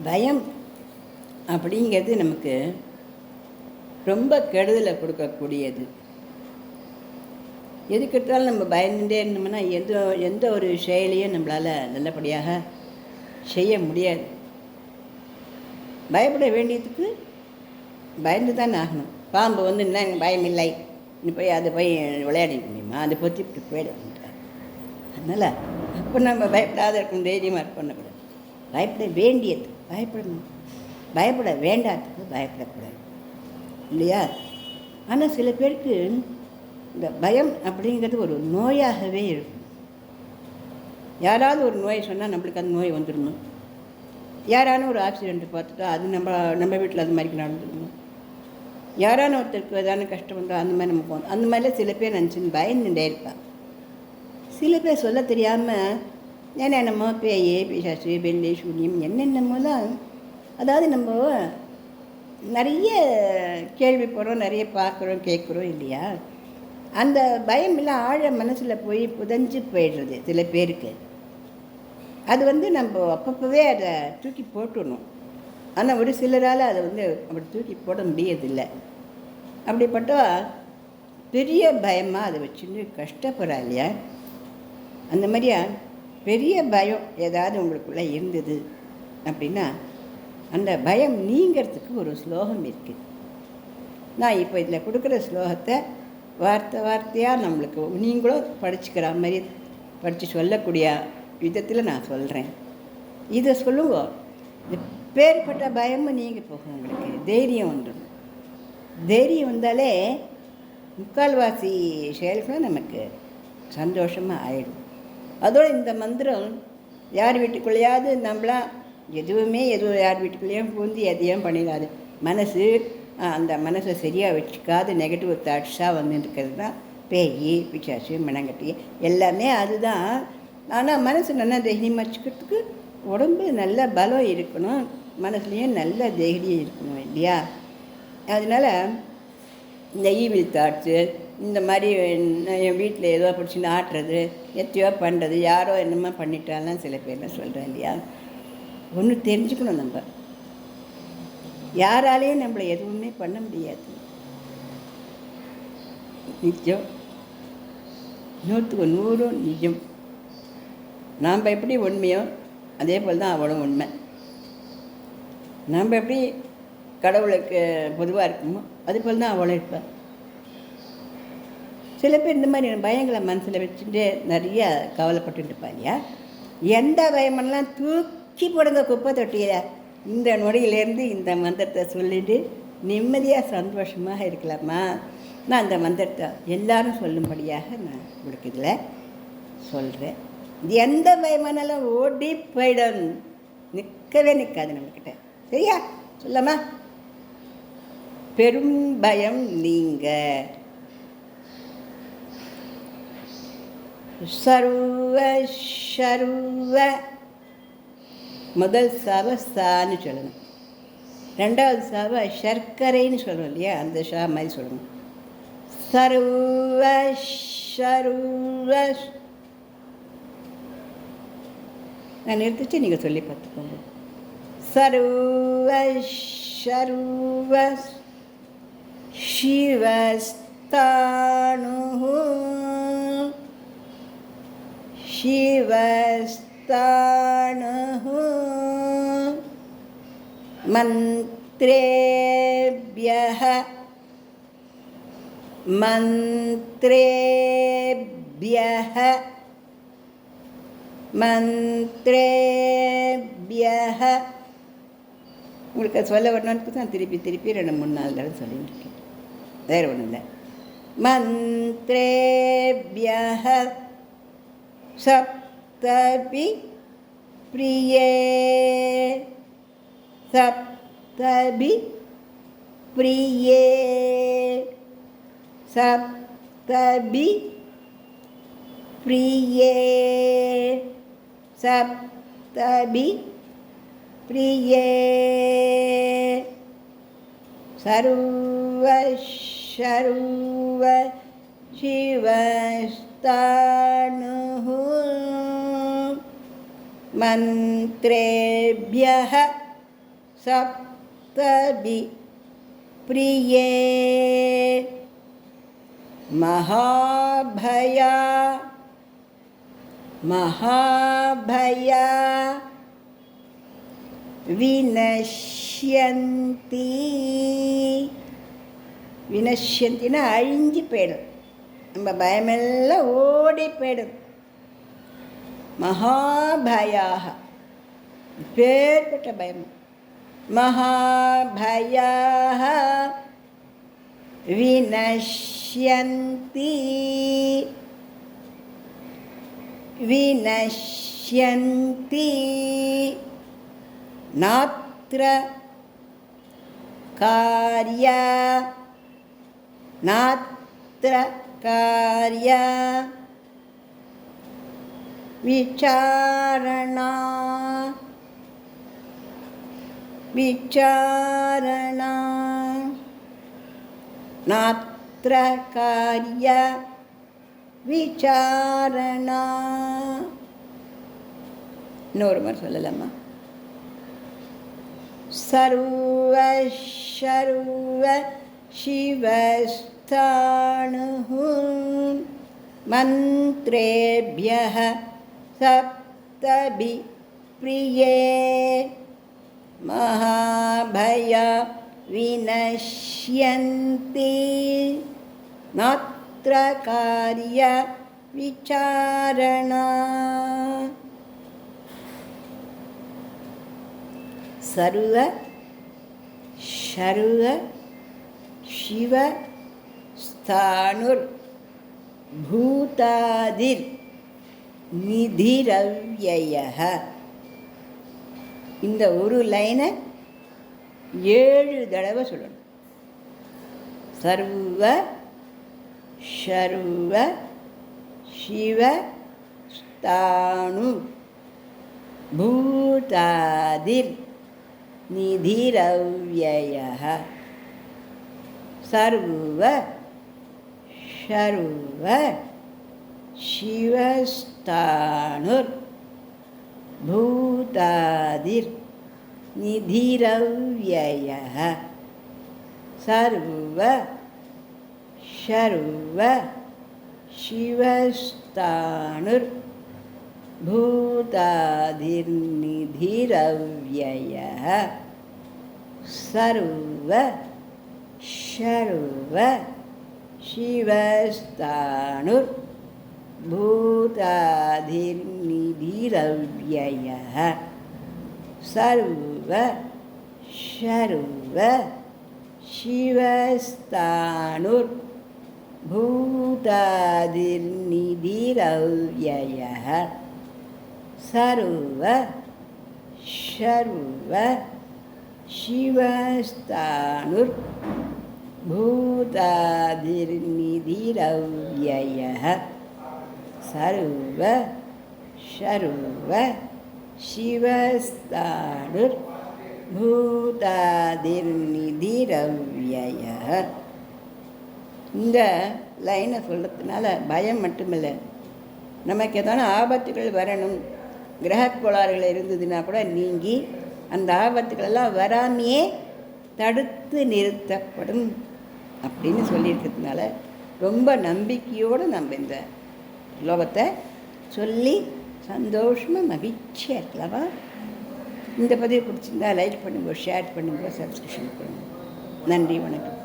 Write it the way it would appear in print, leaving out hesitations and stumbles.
பயம் அப்படிங்கிறது நமக்கு ரொம்ப கெடுதலை கொடுக்கக்கூடியது. எதுக்கெடுத்தாலும் நம்ம பயந்துட்டே இருந்தோம்னா எந்த ஒரு செயலையும் நம்மளால் நல்லபடியாக செய்ய முடியாது. பயப்பட வேண்டியதுக்கு பயந்து தான் ஆகணும். பாம்பு வந்து என்ன பயம் இல்லை, நீ போய் அதை போய் விளையாடிக்க முடியுமா, அதை பற்றி இப்படி போயிடுவாங்க. அதனால் அப்போ நம்ம பயப்படாத இருக்கணும், தைரியமாக இருக்கக்கூடாது. பயப்பட வேண்டியது பயப்படணும், பயப்பட வேண்டாததுக்கு பயப்படக்கூடாது இல்லையா? ஆனால் சில பேருக்கு இந்த பயம் அப்படிங்கிறது ஒரு நோயாகவே இருக்கும். யாராவது ஒரு நோயை சொன்னால் நம்மளுக்கு அந்த நோய் வந்துடணும். யாரான ஒரு ஆக்சிடெண்ட்டு பார்த்துட்டா அது நம்ம வீட்டில் அது மாதிரி நடந்துடணும். யாரான ஒருத்தருக்கு ஏதான கஷ்டம் வந்தால் அந்த மாதிரி நம்ம போகணும். அந்த மாதிரிலாம் சில பேர் நினச்சின்னு பயந்துட்டே இருப்பாங்க. சில பேர் சொல்ல தெரியாமல் என்னென்னமோ பேய் பிசாசு வெள்ளி சூன்யம் என்னென்னமோலாம், அதாவது நம்ம நிறைய கேள்விப்படுறோம், நிறைய பார்க்குறோம், கேட்குறோம் இல்லையா? அந்த பயமெல்லாம் ஆழ மனசில் போய் புதைஞ்சு போயிடுறது சில பேருக்கு. அது வந்து நம்ம அப்பப்போவே அதை தூக்கி போட்டுடணும். ஆனால் ஒரு சிலரால் அதை வந்து அப்படி தூக்கி போட முடியறதில்லை. அப்படிப்பட்ட பெரிய பயமாக அதை வச்சுட்டு கஷ்டப்படுறா இல்லையா? அந்த மாதிரியா பெரிய பயம் ஏதாவது உங்களுக்குள்ளே இருந்தது அப்படின்னா அந்த பயம் நீங்கிறதுக்கு ஒரு ஸ்லோகம் இருக்குது. நான் இப்போ இதில் கொடுக்குற ஸ்லோகத்தை வார்த்தை வார்த்தையாக நம்மளுக்கு நீங்களும் படிச்சுக்கிற மாதிரி படித்து சொல்லக்கூடிய விதத்தில் நான் சொல்கிறேன். இதை சொல்லுங்க, இந்த பேர்பட்ட பயமும் நீங்கள் போகும், உங்களுக்கு தைரியம் வந்துடும். தைரியம் வந்தாலே முக்கால்வாசி செயல்களும் நமக்கு சந்தோஷமாக ஆயிடும். அதோடு இந்த மந்திரம் யார் வீட்டுக்குள்ளேயாவது நம்மளாம் எதுவும் யார் வீட்டுக்குள்ளேயும் பூந்து எதையும் பண்ணிடாது. அந்த மனசை சரியாக வச்சுக்காது நெகட்டிவ் தாட்ஸாக வந்துருக்கிறது தான் பேய் பிசாசு மனங்கட்டி எல்லாமே அதுதான். ஆனால் மனசு நல்லா தைரியமாக வச்சுக்கிறதுக்கு உடம்பு நல்ல பலம் இருக்கணும், மனசுலேயும் நல்ல தைரியம் இருக்கணும் இல்லையா? அதனால் இந்த ஈவில் தாட்ஸு இந்த மாதிரி என் வீட்டில் ஏதோ பிடிச்சின்னு ஆட்டுறது எத்தையோ பண்ணுறது யாரோ என்னமோ பண்ணிட்டாலாம் சில பேர்லாம் சொல்கிறேன் இல்லையா? ஒன்று தெரிஞ்சுக்கணும், நம்ம யாராலேயும் நம்மளை எதுவுமே பண்ண முடியாது. நிஜம், 100க்கு 100 நிஜம். நாம் எப்படி உண்மையோ அதே போல் தான் அவளும் உண்மை. நம்ம எப்படி கடவுளுக்கு பொதுவாக இருக்குமோ அது போல் தான் அவளும் இருப்பாள். சில பேர் இந்த மாதிரி பயங்களை மனசில் வச்சுட்டு நிறைய கவலைப்பட்டு இருப்பா இல்லையா? எந்த பயமெல்லாம் தூக்கி போடுங்க குப்பை தொட்டிய. இந்த நொடியிலேருந்து இந்த மந்திரத்தை சொல்லிட்டு நிம்மதியாக சந்தோஷமாக இருக்கலாமா? நான் அந்த மந்திரத்தை எல்லாரும் சொல்லும்படியாக நான் உங்களுக்கு இதில் சொல்கிறேன். இது எந்த பயமானாலும் ஓடி போயிடும், நிற்கவே நிற்காது நம்மக்கிட்ட. சரியா? சொல்லாமா? பெரும் பயம் நீங்க சர்வ சர்வ முதல் சாவை சான்னு சொல்லணும். ரெண்டாவது சாவை சர்க்கரைன்னு சொல்லணும் இல்லையா? அந்த ஷா மாதிரி சொல்லணும். சர்வ சர்வ. நான் நிறுத்திச்சு, நீங்கள் சொல்லி பார்த்துக்கோங்க. சர்வ சர்வ சிவஸ்தானு சிவஸ்தானு மந்த்ரேப்யஹ மந்த்ரேப்யஹ மந்த்ரேப்யஹ. உங்களுக்கு சொல்ல வரணும்னு தான் திருப்பி 2-3-4 தடவை சொல்லிட்டு இருக்கேன், வேறு ஒன்றும் இல்லை. மந்த்ரேப்யஹ சப்தபி பிரியே சப்தபி பிரியே சப்தபி பிரியே சப்தபி பிரியே. சர்வ சர்வ சிவஸ்தானு மந்த்ரேப்யஹ सप्तभि प्रिये महाभया महाभया विनश्यन्ति வினஷ்யந்தின்னா அழிஞ்சு போயிடும். நம்ம பயமெல்லாம் ஓடி போயிடும். மகாபயாக பேர்பட்ட பயம். மகாபயாக வினஷ்யந்தி வினஷ்யந்தி நாத்ர கார்ய நாத்ர கார்ய விசாரணா விசாரணா நாத்ர கார்ய விசாரணா. இன்னொரு மாதிரி சொல்லலாமா? சர்வ சர்வ शिवस्थाणुः मन्त्रेभ्यः सप्तभि प्रिये महाभया विनश्यन्ति नात्र कार्य विचारणा. सर्व सर्व शिव स्थाणुर भूतादिर निधिरव्ययः. இந்த ஒரு லைனை 7 தடவை சொல்லணும். சர்வ சர்வ சிவ ஸ்தாணு பூதாதிர் நிதிரவ்யயः. सर्व सर्व शिवस्थाणुर भूतादिर निधिरव्ययः. सर्व सर्व शिवस्थाणुर भूतादिर निधिरव्ययः. सर्व सर्व शिवस्थाणुर भूतादिर्निधिरव्ययः. सर्व सर्व शिवस्थाणुर भूतादिर्निधिरव्ययः. सर्व सर्व शिवस्थाणुर भूतादिर्निधिरव्ययः. सर्व सर्व शिवस्थाणुर भूतादिर्निधिरव्ययः. இந்த லைனை சொல்கிறதுனால பயம் மட்டுமில்லை, நமக்கு எதான ஆபத்துகள் வரணும், கிரக கோளாறுகள் இருந்ததுன்னா கூட நீங்கி அந்த ஆபத்துகளெல்லாம் வராமையே தடுத்து நிறுத்தப்படும் அப்படின்னு சொல்லியிருக்கிறதுனால ரொம்ப நம்பிக்கையோடு நம்ம இந்த ஸ்லோகத்தை சொல்லி சந்தோஷமாக மகிழ்ச்சியாக இருக்கலாமா. இந்த பதிவு பிடிச்சிருந்தா லைக் பண்ணுங்க, ஷேர் பண்ணுங்க, சப்ஸ்கிரிப்ஷன் பண்ணுங்க. நன்றி, வணக்கம்.